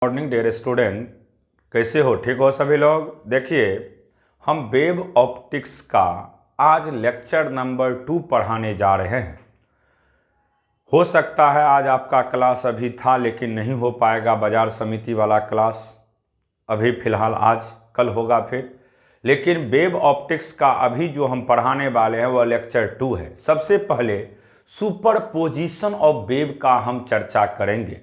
Morning dear student, कैसे हो? ठीक हो सभी लोग? देखिए, हम वेव ऑप्टिक्स का आज लेक्चर नंबर 2 पढ़ाने जा रहे हैं। हो सकता है आज आपका क्लास अभी था लेकिन नहीं हो पाएगा, बाजार समिति वाला क्लास अभी फ़िलहाल आज कल होगा फिर। लेकिन वेव ऑप्टिक्स का अभी जो हम पढ़ाने वाले हैं वह लेक्चर 2 है। सबसे पहले सुपरपोजिशन ऑफ वेव का हम चर्चा करेंगे।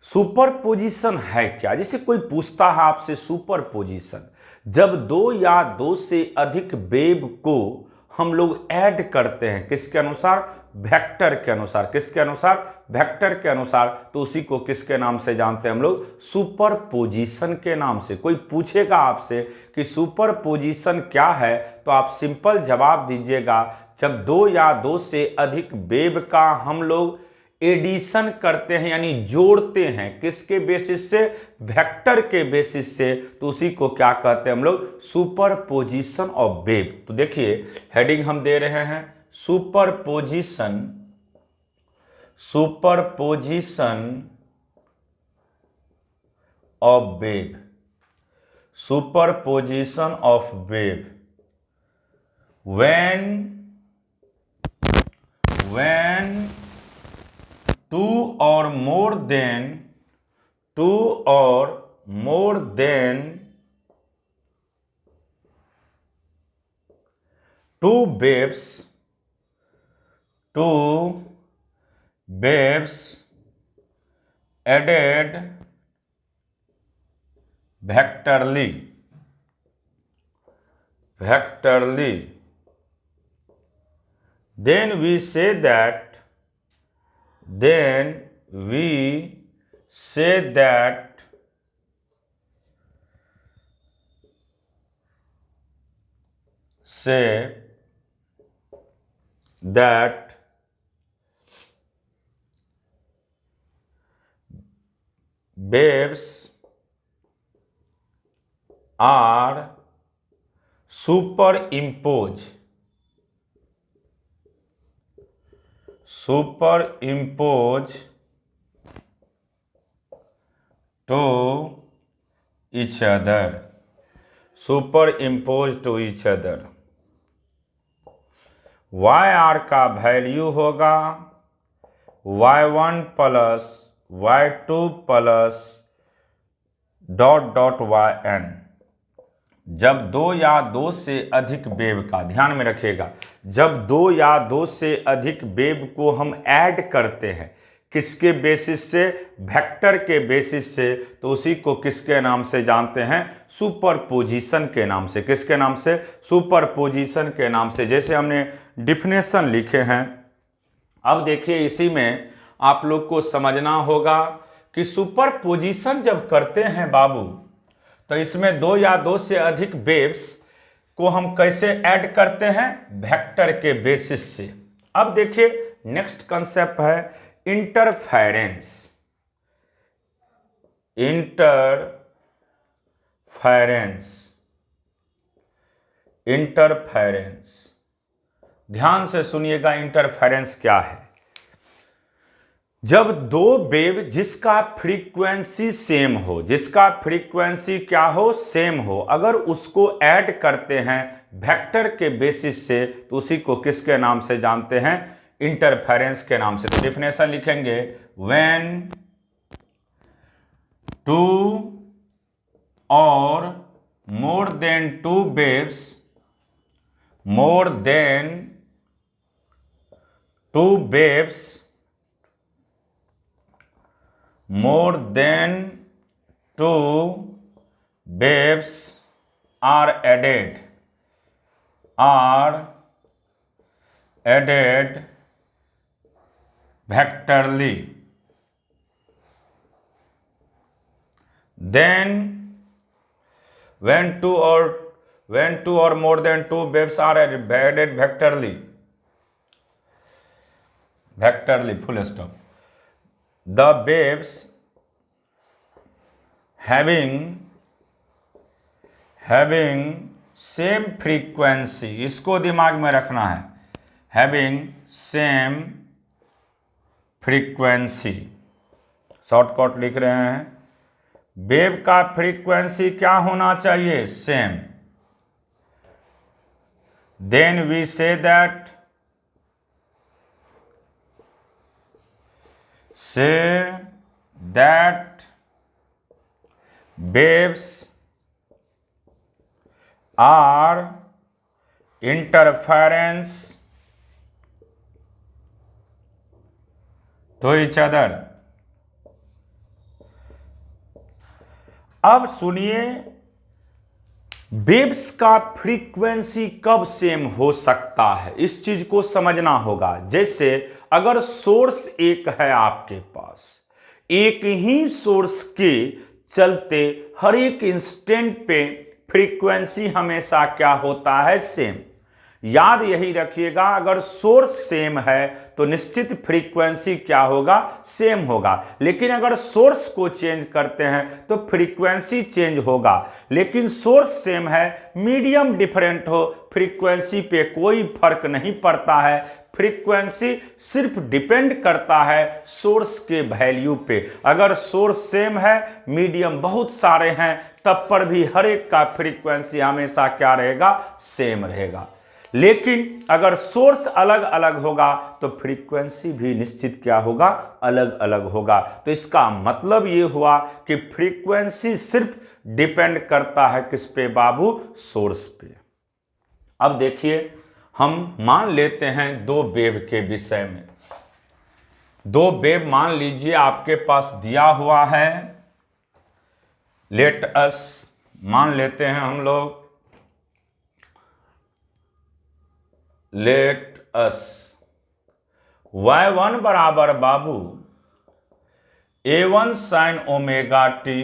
सुपरपोजिशन है क्या? जैसे कोई पूछता है आपसे सुपरपोजिशन, जब दो या दो से अधिक वेव को हम लोग ऐड करते हैं किसके अनुसार? वेक्टर के अनुसार। किसके अनुसार? वेक्टर के अनुसार। तो उसी को किसके नाम से जानते हैं हम लोग? सुपरपोजिशन के नाम से। कोई पूछेगा आपसे कि सुपरपोजिशन क्या है, तो आप सिंपल जवाब दीजिएगा, जब दो या दो से अधिक वेव का हम लोग एडिशन करते हैं यानी जोड़ते हैं किसके बेसिस से? वेक्टर के बेसिस से, तो उसी को क्या कहते हैं हम लोग? Superposition of wave. तो देखिए हेडिंग हम दे रहे हैं superposition, superposition of wave, superposition of wave. when two or more than two waves added vectorly, then we say that waves are superimposed to each other, superimposed to each other। yr का value होगा y1 plus y2 plus dot dot yn। जब दो या दो से अधिक wave का, ध्यान में रखिएगा, जब दो या दो से अधिक वेव को हम ऐड करते हैं किसके बेसिस से? वेक्टर के बेसिस से, तो उसी को किसके नाम से जानते हैं? सुपरपोजिशन के नाम से। किसके नाम से? सुपरपोजिशन के नाम से। जैसे हमने डिफिनेशन लिखे हैं, अब देखिए इसी में आप लोग को समझना होगा कि सुपरपोजिशन जब करते हैं बाबू, तो इसमें दो या दो से अधिक वेव्स को हम कैसे ऐड करते हैं? वेक्टर के बेसिस से। अब देखिए नेक्स्ट कंसेप्ट है इंटरफेरेंस। इंटरफेरेंस ध्यान से सुनिएगा, इंटरफेरेंस क्या है? जब दो वेव जिसका फ्रीक्वेंसी सेम हो, जिसका फ्रीक्वेंसी क्या हो? सेम हो, अगर उसको ऐड करते हैं वेक्टर के बेसिस से, तो उसी को किसके नाम से जानते हैं? इंटरफेरेंस के नाम से। तो डेफिनेशन लिखेंगे व्हेन टू और more than two waves, more than two waves are added vectorly, then when two or more than two waves are added vectorly, full stop, the waves having same frequency, इसको दिमाग में रखना है, having same frequency, shortcut लिख रहे हैं, wave का frequency क्या होना चाहिए, same. Then we say that waves are interference to each other। अब सुनिए, वेव्स का फ्रीक्वेंसी कब सेम हो सकता है, इस चीज को समझना होगा। जैसे अगर सोर्स एक है आपके पास, एक ही सोर्स के चलते हर एक इंस्टेंट पे फ्रीक्वेंसी हमेशा क्या होता है, सेम। याद यही रखिएगा, अगर सोर्स सेम है तो निश्चित फ्रीक्वेंसी क्या होगा, सेम होगा। लेकिन अगर सोर्स को चेंज करते हैं तो फ्रीक्वेंसी चेंज होगा। लेकिन सोर्स सेम है, मीडियम डिफरेंट हो, फ्रीक्वेंसी पे कोई फर्क नहीं पड़ता है। फ्रीक्वेंसी सिर्फ डिपेंड करता है सोर्स के वैल्यू पे। अगर सोर्स सेम है, मीडियम बहुत सारे हैं, तब पर भी हर एक का फ्रीक्वेंसी हमेशा क्या रहेगा, सेम रहेगा। लेकिन अगर सोर्स अलग अलग होगा तो फ्रीक्वेंसी भी निश्चित क्या होगा, अलग अलग होगा। तो इसका मतलब ये हुआ कि फ्रीक्वेंसी सिर्फ डिपेंड करता है किस पे बाबू, सोर्स पे। अब देखिए, हम मान लेते हैं दो वेव के विषय में। दो वेव मान लीजिए आपके पास दिया हुआ है। लेट अस मान लेते हैं हम लोग, लेट अस y1 बराबर बाबू a1 sine omega T,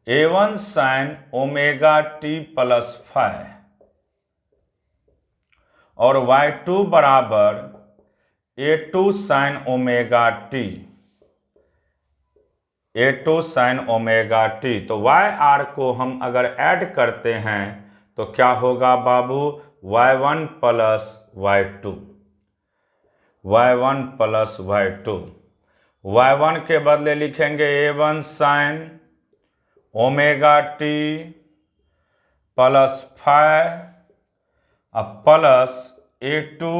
a1 sine omega T plus 5 और y2 बराबर a2 sine omega T, a2 sine omega T. तो yr को हम अगर ऐड करते हैं तो क्या होगा बाबू, y1 plus y2, y1 plus y2। y1 के बदले लिखेंगे a1 sine omega T plus 5 plus a2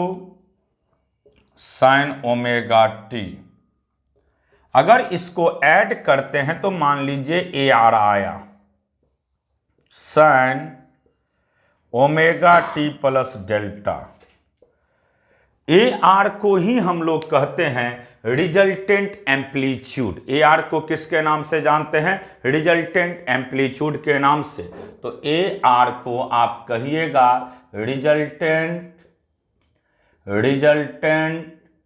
sine omega T. अगर इसको ऐड करते हैं तो मान लीजिए AR आया, sine omega T plus delta. AR को ही हम लोग कहते हैं रिजल्टेंट एम्पलीट्यूड। AR को किसके नाम से जानते हैं, रिजल्टेंट एम्पलीट्यूड के नाम से। तो AR को आप कहिएगा रिजल्टेंट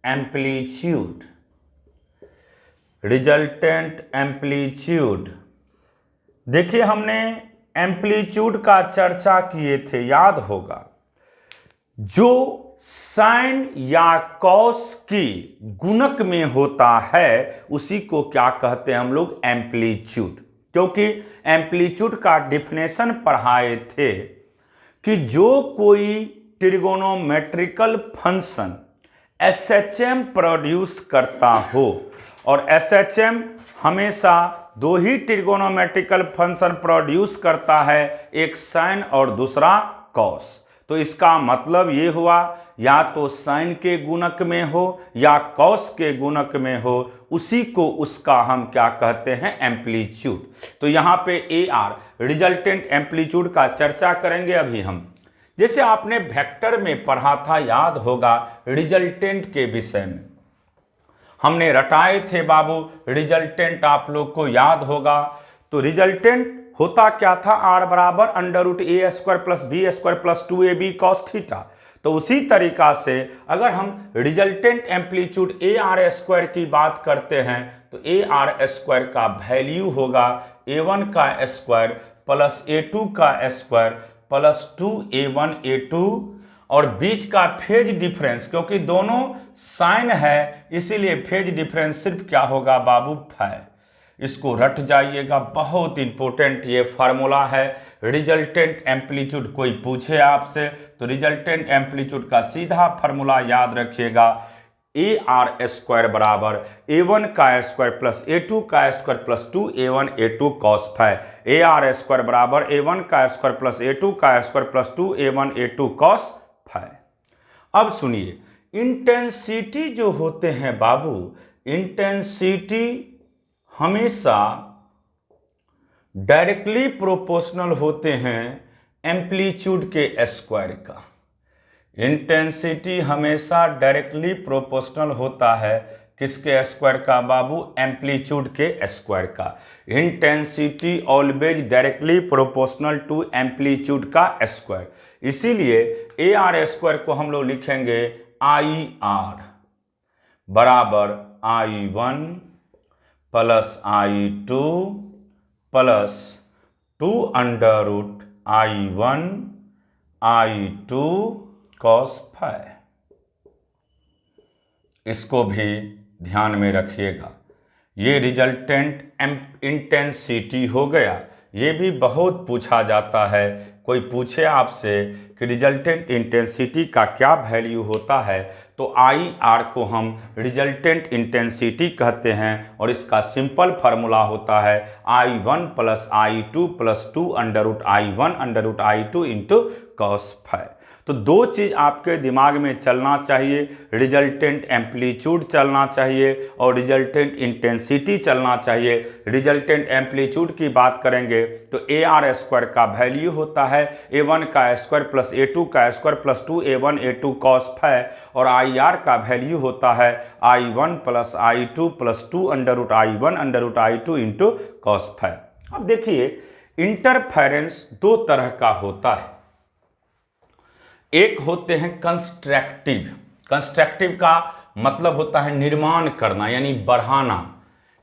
एम्पलीट्यूड, रिजल्टेंट एम्पलीट्यूड। देखिए, हमने एम्पलीट्यूड का चर्चा किए थे, याद होगा। जो साइन या कॉस की गुणक में होता है उसी को क्या कहते हैं हम लोग, एम्पलीट्यूड। क्योंकि एम्पलीट्यूड का डिफिनेशन पढ़ाए थे कि जो कोई ट्रिगोनोमेट्रिकल फंक्शन SHM प्रोड्यूस करता हो, और SHM हमेशा दो ही ट्रिगोनोमेट्रिकल फंक्शन प्रोड्यूस करता है, एक साइन और दूसरा कॉस। तो इसका मतलब ये हुआ, या तो साइन के गुणक में हो या कॉस के गुणक में हो, उसी को उसका हम क्या कहते हैं, एम्पलीट्यूड। तो यहाँ पे AR रिजल्टेंट एम्पलीट्यूड का चर्चा करेंगे अभी हम। जैसे आपने वेक्टर में पढ़ा था, याद होगा, रिजल्टेंट के विषय में हमने रटाए थे बाबू रिजल्टेंट, आप लोग को याद होगा। तो रिजल्टेंट होता क्या था, R बराबर √a² plus b² plus 2ab cos theta. तो उसी तरीका से अगर हम रिजल्टेंट एम्पलीट्यूड AR² की बात करते हैं तो AR² का वैल्यू होगा a1 का स्क्वायर प्लस a2 का स्क्वायर प्लस 2a1 a2, और बीच का फेज डिफरेंस, क्योंकि दोनों साइन है इसीलिए फेज डिफरेंस सिर्फ क्या होगा बाबू, 5। इसको रट जाइएगा, बहुत इंपॉर्टेंट ये फार्मूला है। रिजल्टेंट एम्पलीट्यूड कोई पूछे आपसे तो रिजल्टेंट एम्पलीट्यूड का सीधा फार्मूला याद रखिएगा, ए आर स्क्वायर बराबर A1 का स्क्वायर प्लस A2 का square plus 2A1 A2 cos phi. A R square बराबर A1 का स्क्वायर प्लस A2 का square plus 2A1 A2 cos phi. अब सुनिए, इंटेंसिटी जो होते हैं बाबू, इंटेंसिटी हमेशा डायरेक्टली प्रोपोर्शनल होते हैं एम्पलीट्यूड के स्क्वायर का। इंटेंसिटी हमेशा डायरेक्टली प्रोपोर्शनल होता है किसके स्क्वायर का बाबू? एम्पलीट्यूड के स्क्वायर का। Intensity always directly proportional to amplitude का स्क्वायर। इसीलिए ए आर स्क्वायर को हम लोग लिखेंगे आई आर बराबर I1 plus I2 plus 2 under root I1 I2 cos phi. इसको भी ध्यान में रखिएगा, ये रिजल्टेंट इंटेंसिटी हो गया। ये भी बहुत पूछा जाता है, कोई पूछे आपसे कि रिजल्टेंट इंटेंसिटी का क्या वैल्यू होता है, तो आई आर को हम रिजल्टेंट इंटेंसिटी कहते हैं और इसका सिंपल फार्मूला होता है I1 plus I2 plus 2 under root I1 under root I2 into cos phi. तो दो चीज़ आपके दिमाग में चलना चाहिए, रिजल्टेंट एम्पलीट्यूड चलना चाहिए और रिजल्टेंट इंटेंसिटी चलना चाहिए। रिजल्टेंट एम्पलीट्यूड की बात करेंगे तो ए आर स्क्वायर का वैल्यू होता है A1 का स्क्वायर प्लस A2 का square plus 2A1 A2 cos phi, और आई आर का वैल्यू होता है I1 plus I2 plus 2 under root I1 under root I2 into cos phi. अब देखिए, इंटरफेरेंस दो तरह का होता है। एक होते हैं कंस्ट्रक्टिव। कंस्ट्रक्टिव का मतलब होता है निर्माण करना यानी बढ़ाना,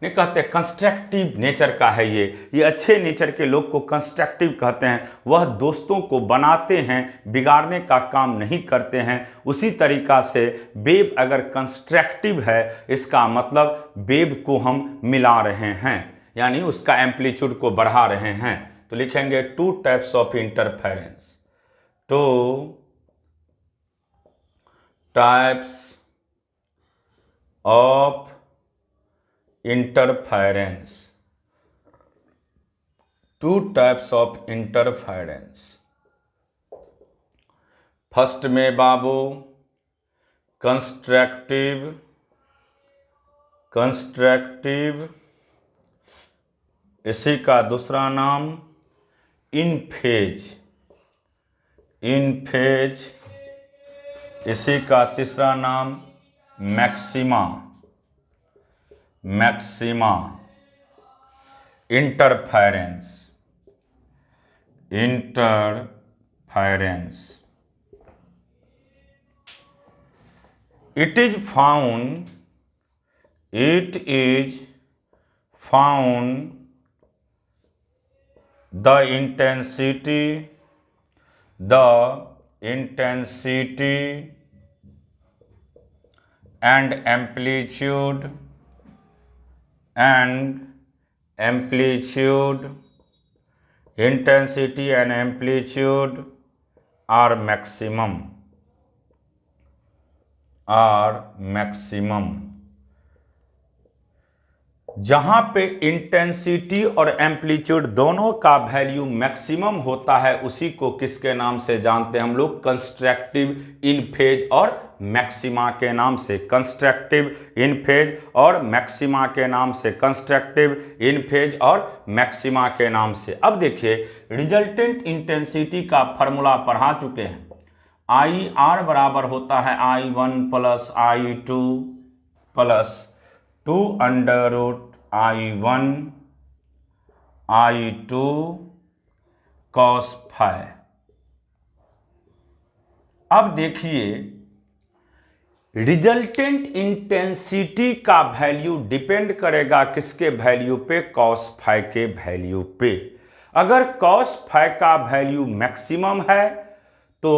नहीं कहते कंस्ट्रक्टिव नेचर का है ये अच्छे नेचर के लोग को कंस्ट्रक्टिव कहते हैं। वह दोस्तों को बनाते हैं, बिगाड़ने का काम नहीं करते हैं। उसी तरीका से वेव अगर कंस्ट्रक्टिव है, इसका मतलब वेव को हम मिला रहे हैं यानी उसका एम्पलीट्यूड को बढ़ा रहे हैं। तो लिखेंगे two types of interference, two types of interference, two types of interference. First में बाबू कंस्ट्रक्टिव, कंस्ट्रक्टिव, इसी का दूसरा नाम इन फेज, इन फेज, इसी का तीसरा नाम maxima, maxima interference, interference. It is found the intensity and amplitude intensity and amplitude are maximum। जहां पे इंटेंसिटी और एम्पलीट्यूड दोनों का वैल्यू मैक्सिमम होता है, उसी को किसके नाम से जानते हैं हम लोग? कंस्ट्रक्टिव इन फेज और मैक्सिमा के नाम से। कंस्ट्रक्टिव इन फेज और मैक्सिमा के नाम से, कंस्ट्रक्टिव इन फेज और मैक्सिमा के नाम से। अब देखिए, रिजल्टेंट इंटेंसिटी का फॉर्मूला पढ़ा चुके हैं। आई आर बराबर होता है I1 plus I2 plus 2 under root I1 I2 cos phi. अब देखिए, रिजल्टेंट इंटेंसिटी का वैल्यू डिपेंड करेगा किसके वैल्यू पे? कॉस फाई के वैल्यू पे। अगर कॉस फाई का वैल्यू मैक्सिमम है तो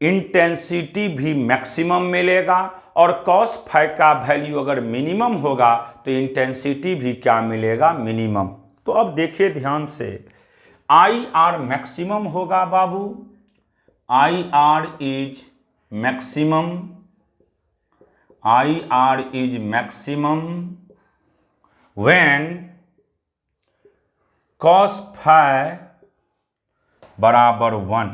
इंटेंसिटी भी मैक्सिमम मिलेगा, और कॉस फाई का वैल्यू अगर मिनिमम होगा तो इंटेंसिटी भी क्या मिलेगा? मिनिमम। तो अब देखिए ध्यान से, आई आर मैक्सिमम होगा बाबू, I R is maximum, IR is maximum when cos phi बराबर 1।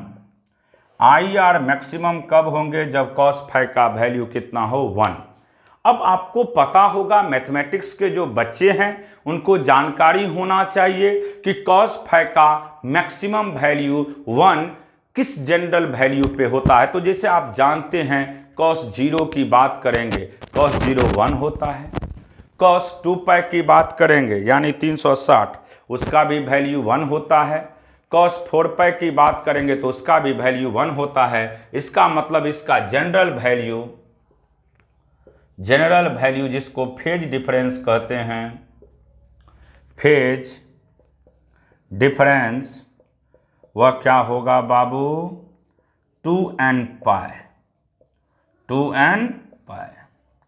IR मैक्सिमम कब होंगे? जब cos phi का वैल्यू कितना हो? 1। अब आपको पता होगा, मैथमेटिक्स के जो बच्चे हैं उनको जानकारी होना चाहिए कि cos phi का मैक्सिमम वैल्यू 1 किस जनरल वैल्यू पे होता है। तो जैसे आप जानते हैं cos 0 की बात करेंगे, cos 0 1 होता है। cos 2 पाई की बात करेंगे यानी 360, उसका भी वैल्यू 1 होता है। cos 4 पाई की बात करेंगे तो उसका भी वैल्यू 1 होता है। इसका मतलब इसका जनरल वैल्यू जिसको फेज डिफरेंस कहते हैं, फेज डिफरेंस, वह क्या होगा बाबू? 2n पाई। 2n पाई।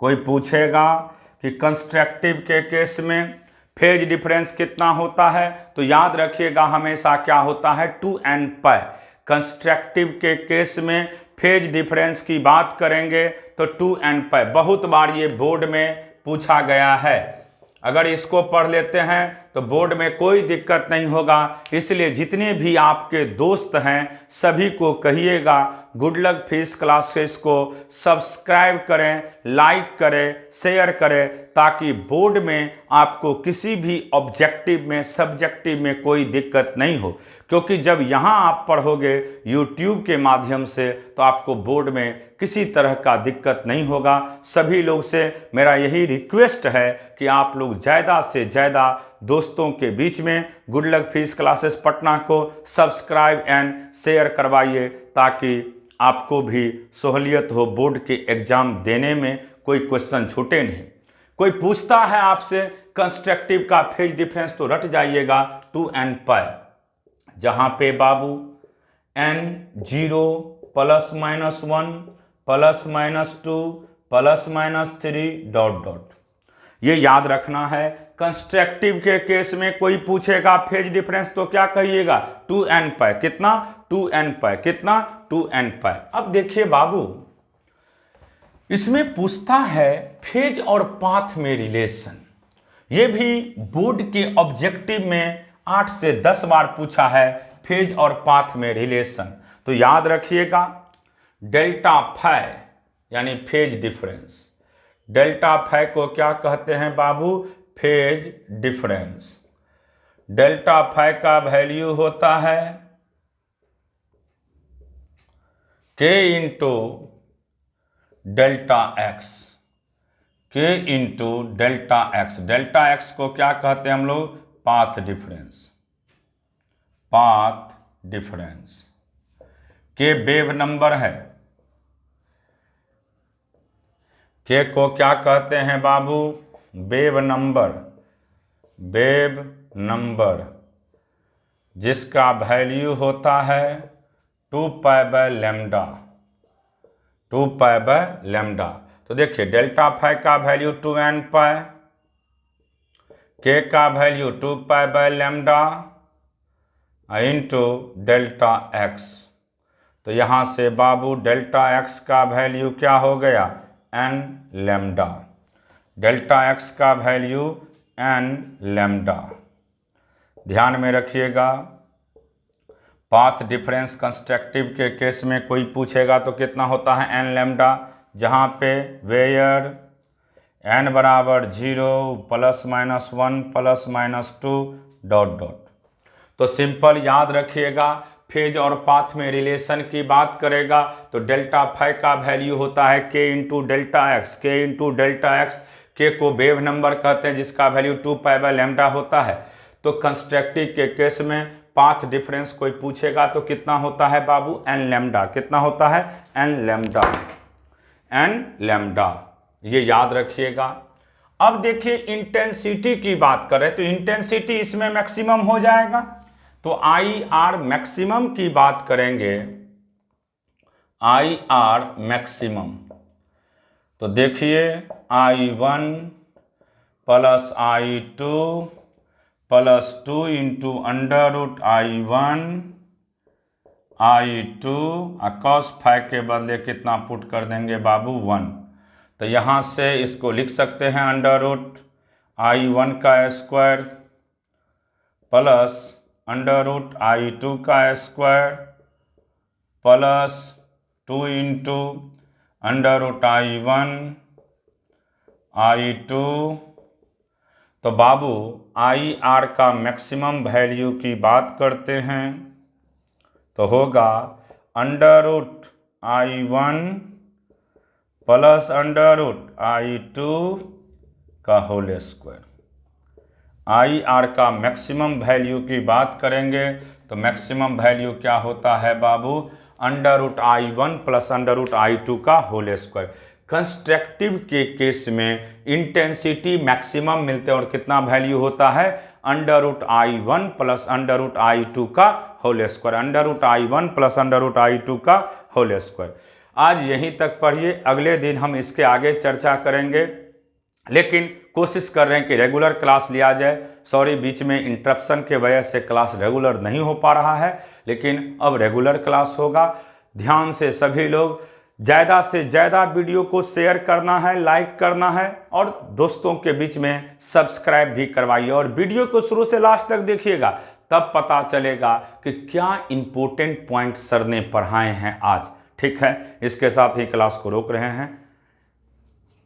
कोई पूछेगा कि कंस्ट्रक्टिव के केस में फेज डिफरेंस कितना होता है, तो याद रखिएगा हमेशा क्या होता है? 2n पाई। कंस्ट्रक्टिव के केस में फेज डिफरेंस की बात करेंगे तो 2n पाई। बहुत बार ये बोर्ड में पूछा गया है, अगर इसको पढ़ लेते हैं तो बोर्ड में कोई दिक्कत नहीं होगा। इसलिए जितने भी आपके दोस्त हैं सभी को कहिएगा गुड लक फिजिक्स क्लासेस को सब्सक्राइब करें, लाइक करें, शेयर करें, ताकि बोर्ड में आपको किसी भी ऑब्जेक्टिव में, सब्जेक्टिव में कोई दिक्कत नहीं हो। क्योंकि जब यहाँ आप पढ़ोगे यूट्यूब के माध्यम से तो आपको बोर्ड में किसी तरह का दिक्कत नहीं होगा। सभी लोग से मेरा यही रिक्वेस्ट है कि आप लोग ज़्यादा से ज़्यादा दोस्तों के बीच में good luck physics classes Patna को सब्सक्राइब एंड शेयर करवाइए, ताकि आपको भी सहूलियत हो बोर्ड के एग्ज़ाम देने में, कोई क्वेश्चन छूटे नहीं। कोई पूछता है आपसे कंस्ट्रक्टिव का फेज डिफरेंस, तो रट जाइएगा 2n पाई, जहाँ पे बाबू n 0 ±1 ±2 ±3 डॉट डॉट, ये याद रखना है। कंस्ट्रक्टिव के केस में कोई पूछेगा फेज डिफरेंस तो क्या कहिएगा? 2n पाई। कितना? 2n पाई। कितना? 2n पाई। अब देखिए बाबू, इसमें पूछता है फेज और पाथ में रिलेशन। ये भी बोर्ड के ऑब्जेक्टिव में 8 से 10 बार पूछा है, फेज और पाथ में रिलेशन। तो याद रखिएगा डेल्टा फाई यानी फेज डिफरेंस। डेल्टा फाई को क्या कहते हैं बाबू? Phase difference. डेल्टा फाई का वैल्यू होता है k into delta x. k into delta x. Delta x को क्या कहते हैं हम लोग? Path difference. Path difference. k wave number है। k को क्या कहते हैं बाबू? Wave number. वेव नंबर जिसका वैल्यू होता है 2 pi by lambda. 2 pi by lambda. तो देखिए डेल्टा फाई का वैल्यू 2n पाई, k का value 2 pi by lambda into delta x. तो यहाँ से बाबू डेल्टा एक्स का वैल्यू क्या हो गया? n lambda. डेल्टा एक्स का वैल्यू n लैम्डा। ध्यान में रखिएगा, पाथ डिफरेंस कंस्ट्रक्टिव के केस में कोई पूछेगा तो कितना होता है? n लैम्डा, जहाँ पे वेयर n बराबर 0 ±1 ±2 डॉट डॉट। तो सिंपल याद रखिएगा, फेज और पाथ में रिलेशन की बात करेगा तो डेल्टा फाई का वैल्यू होता है k into delta x. k into delta x, k को वेव नंबर कहते हैं जिसका वैल्यू 2 पाई बाय लैम्डा होता है। तो कंस्ट्रक्टिव के केस में पाथ डिफरेंस कोई पूछेगा तो कितना होता है बाबू? n lambda. कितना होता है? n lambda. n लैम्डा, ये याद रखिएगा। अब देखिए इंटेंसिटी की बात करें तो इंटेंसिटी इसमें मैक्सिमम हो जाएगा। तो IR मैक्सिमम की बात करेंगे, IR मैक्सिमम, तो देखिए I1 plus I2 plus 2 into under root I1 I2 और cos फाई के बदले कितना पुट कर देंगे बाबू? 1। तो यहाँ से इसको लिख सकते हैं अंडर रूट I1 का square plus under root I2 का square plus 2 into under root I1 I2। तो बाबू IR का मैक्सिमम वैल्यू की बात करते हैं तो होगा under root I1 plus under root I2 का होल स्क्वायर। IR का मैक्सिमम वैल्यू की बात करेंगे तो मैक्सिमम वैल्यू क्या होता है बाबू, under root I1 plus under root I2 का होल स्क्वायर। कंस्ट्रक्टिव के केस में इंटेंसिटी मैक्सिमम मिलते हैं और कितना वैल्यू होता है, under root I1 plus under root I2 का whole square, under root I1 plus under root I2 का होल स्क्वायर। आज यहीं तक पढ़िए, अगले दिन हम इसके आगे चर्चा करेंगे, लेकिन कोशिश कर रहे हैं कि रेगुलर क्लास लिया जाए। सॉरी, बीच में इंटरप्शन के वजह से क्लास रेगुलर नहीं हो पा रहा है, लेकिन अब रेगुलर क्लास होगा। ध्यान से सभी लोग ज़्यादा से ज़्यादा वीडियो को शेयर करना है, लाइक करना है और दोस्तों के बीच में सब्सक्राइब भी करवाइए और वीडियो को शुरू से लास्ट तक देखिएगा, तब पता चलेगा कि क्या इंपॉर्टेंट पॉइंट सर ने पढ़ाए हैं आज। ठीक है, इसके साथ ही क्लास को रोक रहे हैं।